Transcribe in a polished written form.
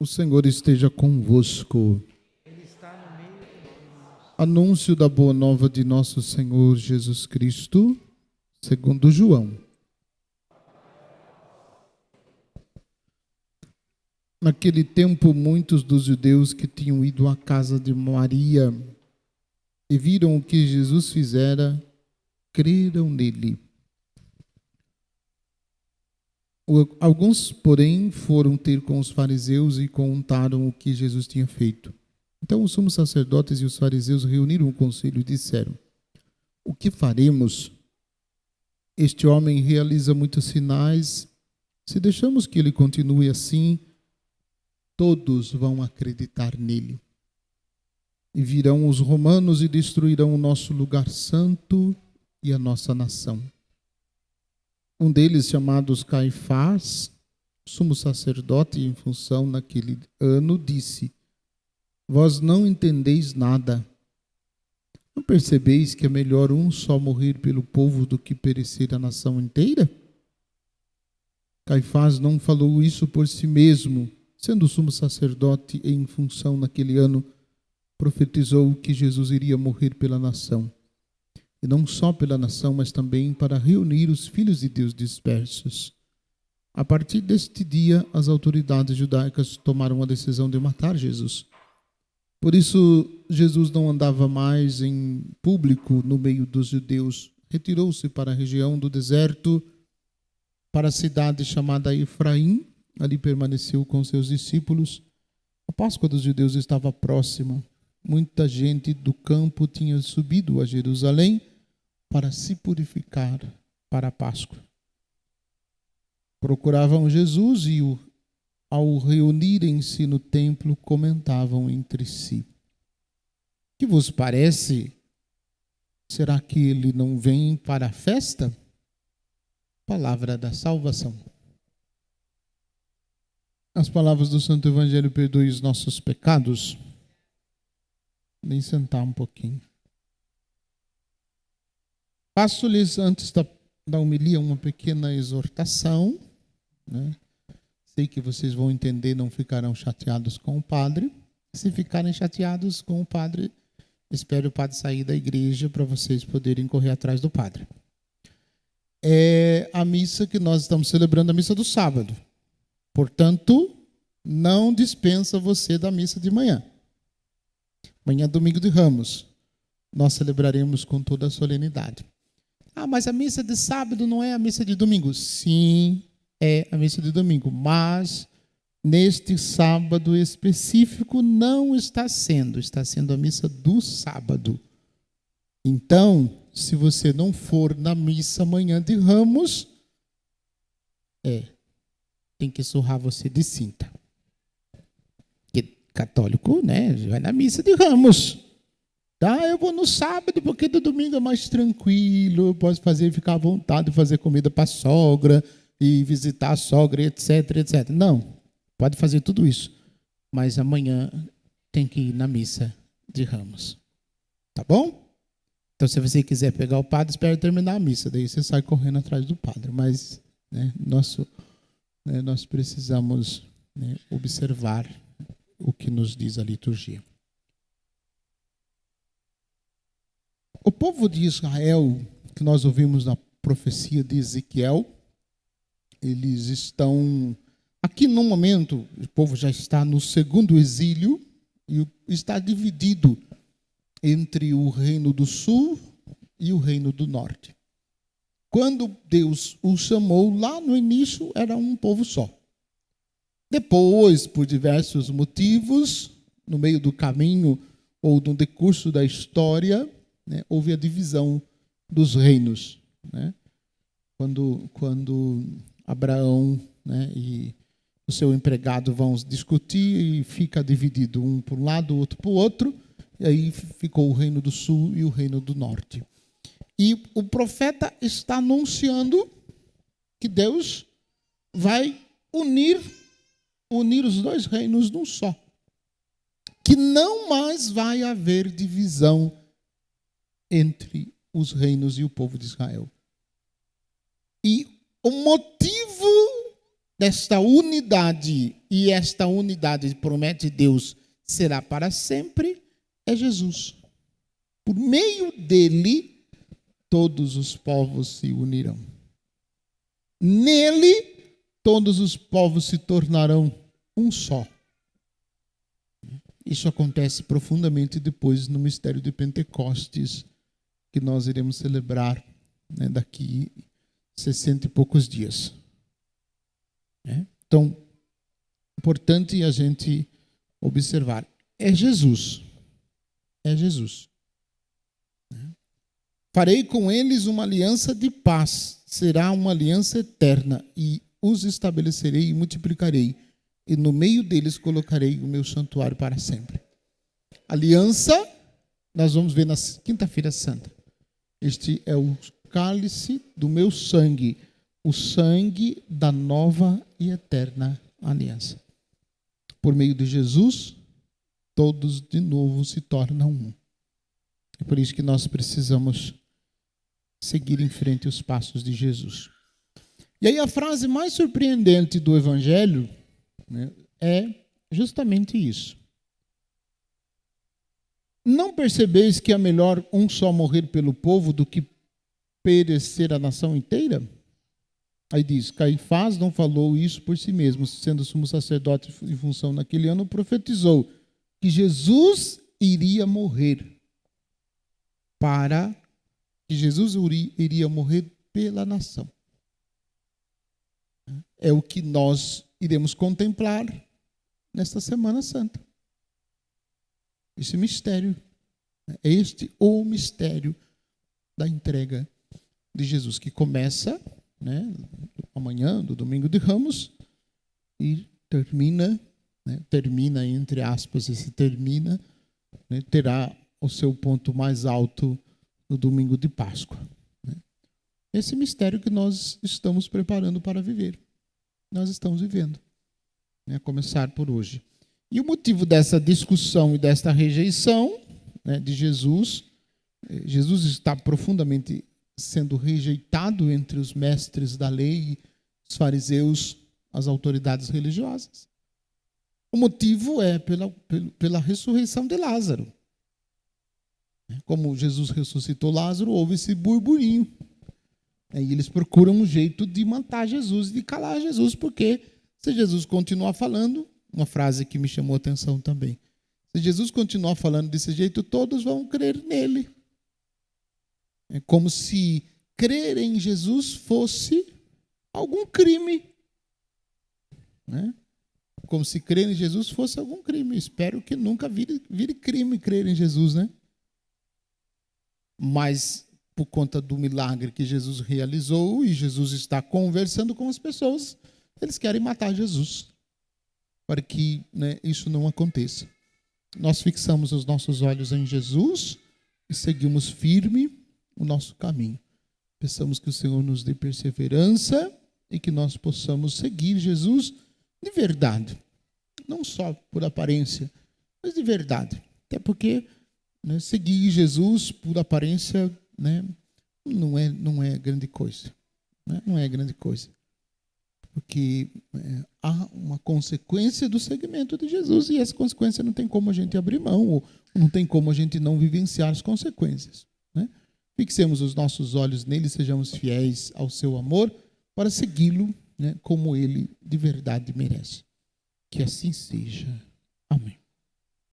O Senhor esteja convosco. Ele está no meio de nós. Anúncio da boa nova de nosso Senhor Jesus Cristo, segundo João. Naquele tempo, muitos dos judeus que tinham ido à casa de Maria e viram o que Jesus fizera, creram nele. Alguns, porém, foram ter com os fariseus e contaram o que Jesus tinha feito. Então os sumos sacerdotes e os fariseus reuniram o conselho e disseram: o que faremos? Este homem realiza muitos sinais. Se deixamos que ele continue assim, todos vão acreditar nele. E virão os romanos e destruirão o nosso lugar santo e a nossa nação. Um deles, chamado Caifás, sumo sacerdote em função naquele ano, disse: vós não entendeis nada. Não percebeis que é melhor um só morrer pelo povo do que perecer a nação inteira? Caifás não falou isso por si mesmo, sendo sumo sacerdote em função naquele ano, profetizou que Jesus iria morrer pela nação. E não só pela nação, mas também para reunir os filhos de Deus dispersos. A partir deste dia, as autoridades judaicas tomaram a decisão de matar Jesus. Por isso, Jesus não andava mais em público no meio dos judeus. Retirou-se para a região do deserto, para a cidade chamada Efraim. Ali permaneceu com seus discípulos. A Páscoa dos judeus estava próxima. Muita gente do campo tinha subido a Jerusalém para se purificar para a Páscoa. Procuravam Jesus e, ao reunirem-se no templo, comentavam entre si: que vos parece? Será que ele não vem para a festa? Palavra da salvação. As palavras do Santo Evangelho perdoem os nossos pecados. Nem sentar um pouquinho. Passo-lhes, antes da homilia, uma pequena exortação, né? Sei que vocês vão entender, não ficarão chateados com o padre. Se ficarem chateados com o padre, espere o padre sair da igreja para vocês poderem correr atrás do padre. É a missa que nós estamos celebrando, a missa do sábado. Portanto, não dispensa você da missa de manhã. Amanhã é domingo de Ramos. Nós celebraremos com toda a solenidade. Ah, mas a missa de sábado não é a missa de domingo? Sim, é a missa de domingo. Mas, neste sábado específico, não está sendo. Está sendo a missa do sábado. Então, se você não for na missa amanhã de Ramos, tem que surrar você de cinta. Porque católico, né, vai na missa de Ramos. Tá, eu vou no sábado, porque do domingo é mais tranquilo, eu posso ficar à vontade de fazer comida para a sogra e visitar a sogra, etc, etc. Não, pode fazer tudo isso, mas amanhã tem que ir na missa de Ramos. Tá bom? Então, se você quiser pegar o padre, espera terminar a missa, daí você sai correndo atrás do padre. Mas nós precisamos observar o que nos diz a liturgia. O povo de Israel, que nós ouvimos na profecia de Ezequiel, eles estão aqui no momento, o povo já está no segundo exílio e está dividido entre o reino do sul e o reino do norte. Quando Deus o chamou, lá no início era um povo só. Depois, por diversos motivos, no meio do caminho ou no decurso da história, houve a divisão dos reinos. Quando Abraão e o seu empregado vão discutir e fica dividido, um para um lado, o outro para o outro, e aí ficou o reino do sul e o reino do norte. E o profeta está anunciando que Deus vai unir os dois reinos num só. Que não mais vai haver divisão entre os reinos e o povo de Israel. E o motivo desta unidade, e esta unidade, promete Deus, será para sempre, é Jesus. Por meio dele, todos os povos se unirão. Nele, todos os povos se tornarão um só. Isso acontece profundamente depois no mistério de Pentecostes, que nós iremos celebrar, né, daqui 60 e poucos dias. Então, importante a gente observar. É Jesus. É Jesus. Farei com eles uma aliança de paz. Será uma aliança eterna. E os estabelecerei e multiplicarei. E no meio deles colocarei o meu santuário para sempre. Aliança, nós vamos ver na quinta-feira santa. Este é o cálice do meu sangue. O sangue da nova e eterna aliança. Por meio de Jesus, todos de novo se tornam um. É por isso que nós precisamos seguir em frente os passos de Jesus. E aí a frase mais surpreendente do Evangelho, né, é justamente isso. Não percebeis que é melhor um só morrer pelo povo do que perecer a nação inteira? Aí diz, Caifás não falou isso por si mesmo, sendo sumo sacerdote em função naquele ano, profetizou que Jesus iria morrer iria morrer pela nação. É o que nós iremos contemplar nesta Semana Santa. Esse mistério. É este o mistério da entrega de Jesus, que começa, né, amanhã, do Domingo de Ramos, e termina, entre aspas, esse termina, né, terá o seu ponto mais alto no Domingo de Páscoa. Esse mistério que nós estamos preparando para viver. Nós estamos vivendo. A começar por hoje. E o motivo dessa discussão e desta rejeição, né, de Jesus, Jesus está profundamente sendo rejeitado entre os mestres da lei, os fariseus, as autoridades religiosas. O motivo é pela ressurreição de Lázaro. Como Jesus ressuscitou Lázaro, houve esse burburinho. E eles procuram um jeito de matar Jesus, de calar Jesus, porque se Jesus continuar falando, uma frase que me chamou a atenção também, se Jesus continuar falando desse jeito, todos vão crer nele. É como se crer em Jesus fosse algum crime. Né? Como se crer em Jesus fosse algum crime. Espero que nunca vire crime crer em Jesus, né? Mas por conta do milagre que Jesus realizou e Jesus está conversando com as pessoas, eles querem matar Jesus, para que, né, isso não aconteça. Nós fixamos os nossos olhos em Jesus e seguimos firme o nosso caminho. Pensamos que o Senhor nos dê perseverança e que nós possamos seguir Jesus de verdade. Não só por aparência, mas de verdade. Até porque, né, seguir Jesus por aparência, né, não é grande coisa. Né? Não é grande coisa. Porque há uma consequência do seguimento de Jesus e essa consequência não tem como a gente abrir mão ou não tem como a gente não vivenciar as consequências. Né? Fixemos os nossos olhos nele, sejamos fiéis ao seu amor para segui-lo, né, como ele de verdade merece. Que assim seja.